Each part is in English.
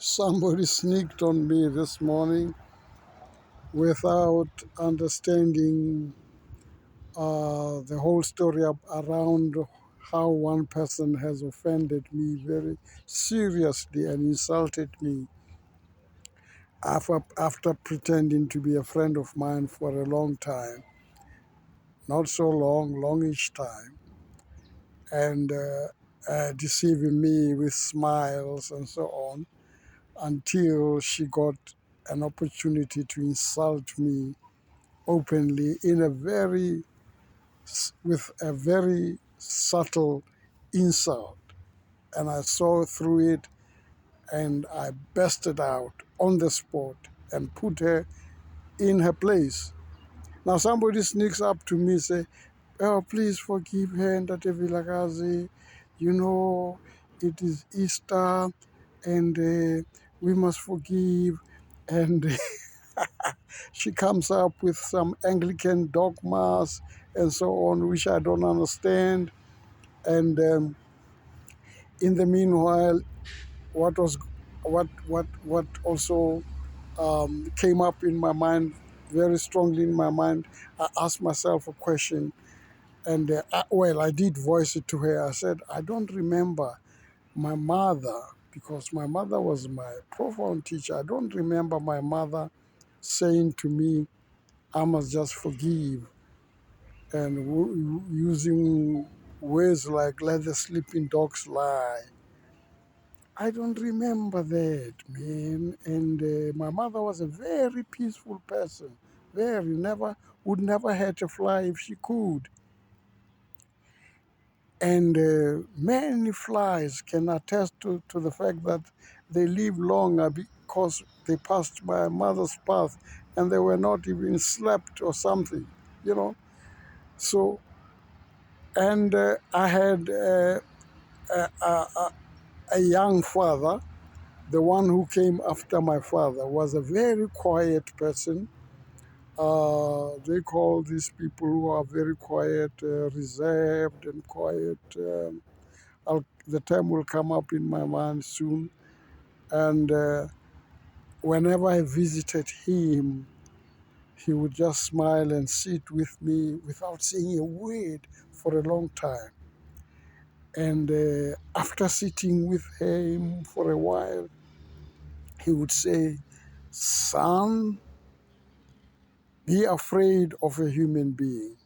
Somebody sneaked on me this morning without understanding the whole story around how one person has offended me very seriously and insulted me after pretending to be a friend of mine for a long time, not so long, longish time, and deceiving me with smiles and so on until she got an opportunity to insult me openly with a very subtle insult, and I saw through it, and I busted out on the spot and put her in her place. Now somebody sneaks up to me and say, "Oh, please forgive her, Ndate Vilakazi. You know, it is Easter, and we must forgive." And she comes up with some Anglican dogmas and so on, which I don't understand. And in the meanwhile, what was what also came up in my mind, very strongly in my mind, I asked myself a question, and I did voice it to her. I said, I don't remember my mother, because my mother was my profound teacher. I don't remember my mother saying to me, I must just forgive, and using words like "let the sleeping dogs lie." I don't remember that, man. And my mother was a very peaceful person. Very, never would never hurt a fly if she could. And many flies can attest to the fact that they live longer because they passed my mother's path and they were not even slept or something, you know. So, and I had a young father. The one who came after my father was a very quiet person. They call these people who are very quiet, reserved and quiet. The term will come up in my mind soon. And whenever I visited him, he would just smile and sit with me without saying a word for a long time. And after sitting with him for a while, he would say, "Son, be afraid of a human being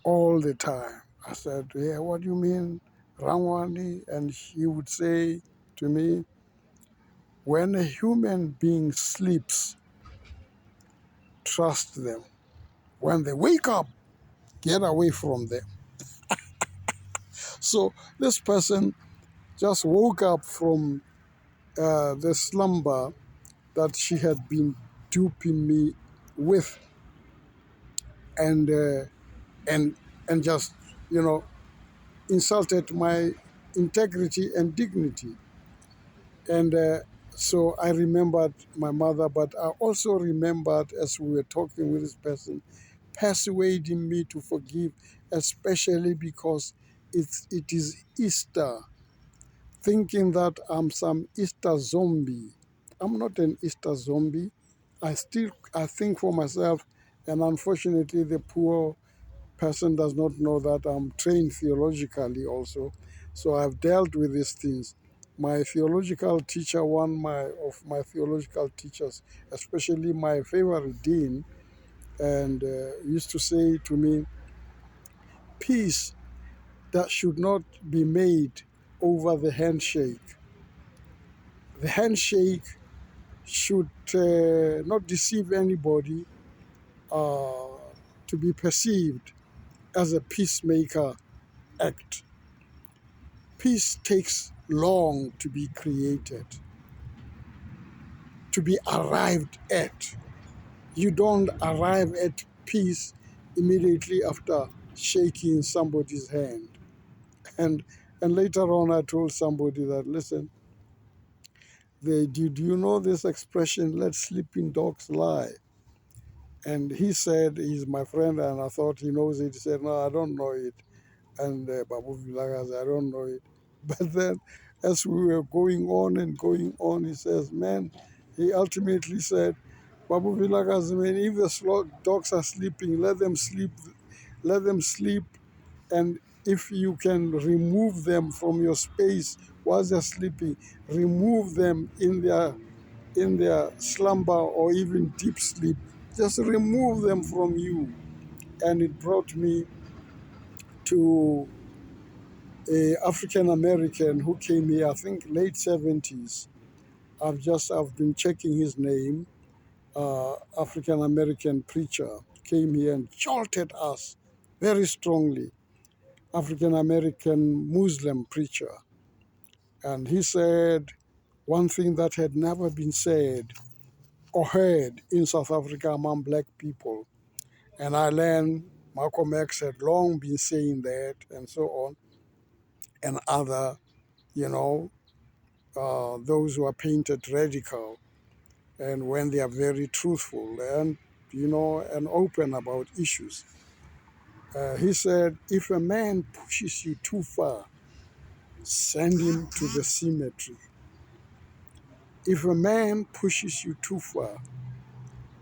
all the time." I said, "Yeah, what do you mean, Rangwani?" And he would say to me, "When a human being sleeps, trust them. When they wake up, get away from them." So this person just woke up from the slumber that she had been duping me with, and and and just, you know, insulted my integrity and dignity. And so I remembered my mother, but I also remembered, as we were talking with this person, persuading me to forgive, especially because it is Easter, thinking that I'm some Easter zombie. I'm not an Easter zombie. I think for myself, and unfortunately the poor person does not know that I'm trained theologically also. So I've dealt with these things. My theological teacher, of my theological teachers, especially my favorite dean, and used to say to me, peace that should not be made over the handshake. The handshake should not deceive anybody, uh, to be perceived as a peacemaker act. Peace takes long to be created, to be arrived at. You don't arrive at peace immediately after shaking somebody's hand. And and later on, I told somebody that, listen, did you know this expression, "let sleeping dogs lie"? And he said, he's my friend, and I thought he knows it. He said, "No, I don't know it." And Babu Vilaga said, "I don't know it." But then as we were going on and going on, he says, man, he ultimately said, Babu Vilakazi, man, if the dogs are sleeping, let them sleep, and if you can remove them from your space while they're sleeping, remove them in their slumber or even deep sleep. Just remove them from you. And it brought me to a African American who came here, I think late 70s. I've been checking his name. African American preacher came here and jolted us very strongly. African American Muslim preacher. And he said one thing that had never been said or heard in South Africa among black people. And I learned Malcolm X had long been saying that and so on. And other, you know, those who are painted radical and when they are very truthful and, and open about issues. He said, if a man pushes you too far, send him to the cemetery. If a man pushes you too far,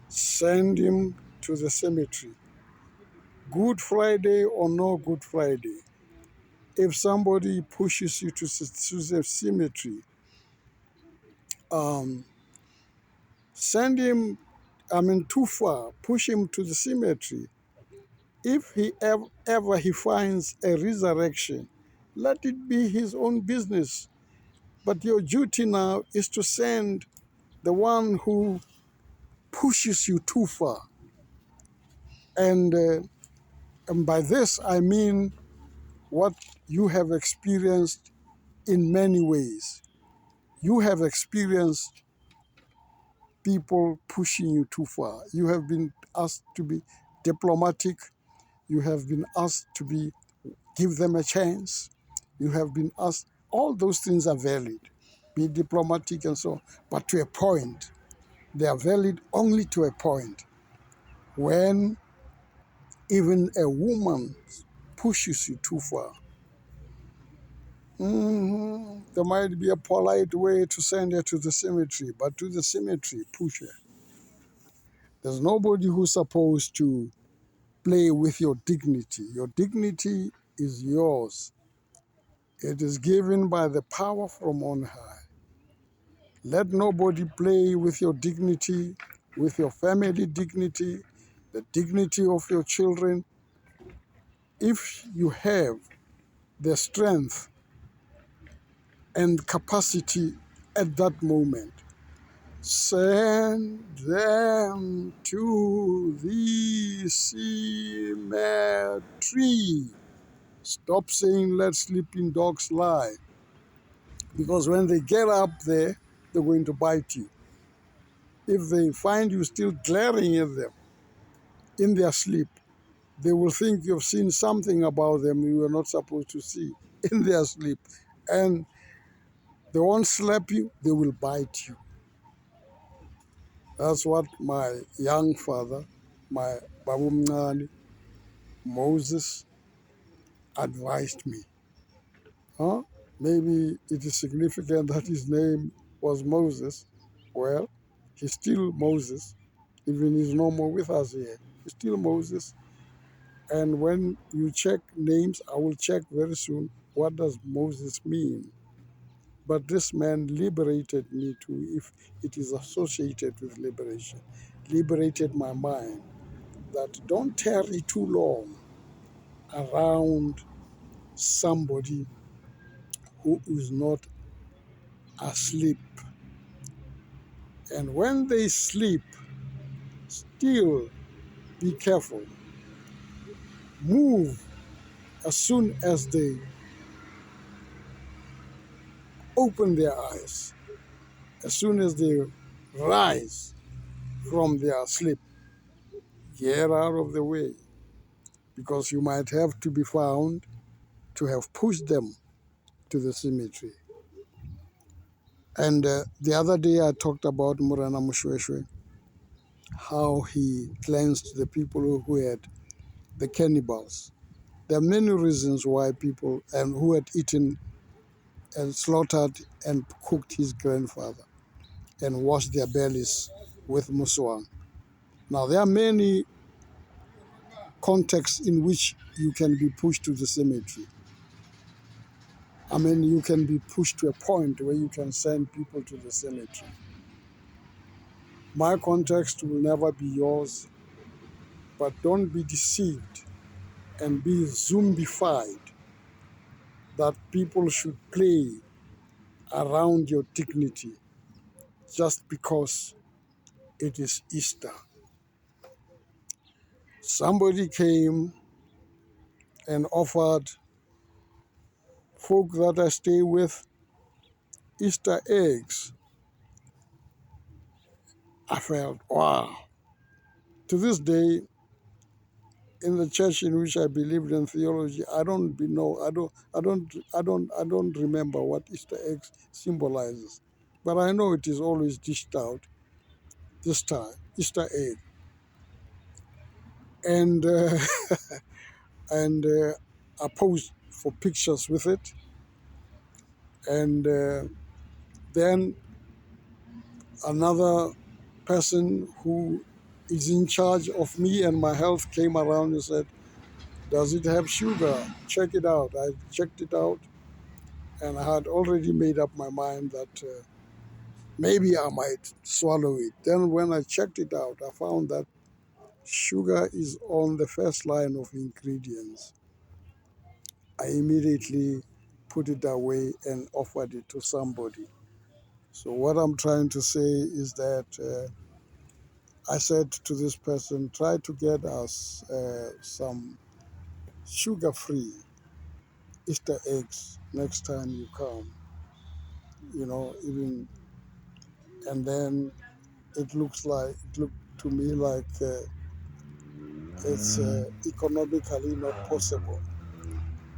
send him to the cemetery. Good Friday or no Good Friday, if somebody pushes you to the cemetery, um, send him, too far, push him to the cemetery. If he ever he finds a resurrection, let it be his own business. But your duty now is to send the one who pushes you too far. And by this, I mean what you have experienced in many ways. You have experienced people pushing you too far. You have been asked to be diplomatic. You have been asked to give them a chance. You have been asked, all those things are valid. Be diplomatic and so on. But to a point, they are valid only to a point. When even a woman pushes you too far, there might be a polite way to send her to the cemetery, but to the cemetery, push her. There's nobody who's supposed to play with your dignity. Your dignity is yours. It is given by the power from on high. Let nobody play with your dignity, with your family dignity, the dignity of your children. If you have the strength and capacity at that moment, send them to the cemetery. Stop saying let sleeping dogs lie. Because when they get up there, they're going to bite you. If they find you still glaring at them in their sleep, they will think you've seen something about them you were not supposed to see in their sleep. And they won't slap you, they will bite you. That's what my young father, my Babu Mngani, Moses, advised me. Huh? Maybe it is significant that his name was Moses. Well, he's still Moses, even he's no more with us here. He's still Moses. And when you check names, I will check very soon, what does Moses mean? But this man liberated me too, if it is associated with liberation. Liberated my mind that don't tarry too long around somebody who is not asleep. And when they sleep, still be careful. Move as soon as they open their eyes, as soon as they rise from their sleep. Get out of the way, because you might have to be found to have pushed them to the cemetery. And the other day I talked about Morena Mushweshwe, how he cleansed the people who had the cannibals. There are many reasons why people and who had eaten and slaughtered and cooked his grandfather and washed their bellies with muswang. Now, there are many contexts in which you can be pushed to the cemetery. I mean, you can be pushed to a point where you can send people to the cemetery. My context will never be yours, but don't be deceived and be zombified that people should play around your dignity just because it is Easter. Somebody came and offered folk that I stay with Easter eggs. I felt, wow. To this day, in the church in which I believed in theology, I don't remember what Easter eggs symbolizes, but I know it is always dished out this time, Easter egg, and and I posed for pictures with it, and then another person who is in charge of me and my health came around and said, "Does it have sugar? Check it out." I checked it out, and I had already made up my mind that maybe I might swallow it. Then when I checked it out, I found that sugar is on the first line of ingredients. I immediately put it away and offered it to somebody. So what I'm trying to say is that I said to this person, try to get us some sugar-free Easter eggs next time you come, even, and then it looked to me like it's economically not possible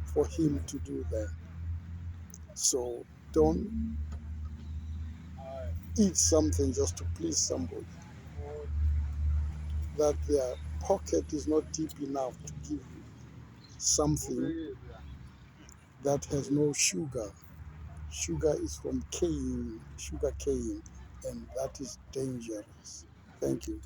for him to do that. So don't eat something just to please somebody that their pocket is not deep enough to give you something that has no sugar. Sugar is from cane, sugar cane, and that is dangerous. Thank you.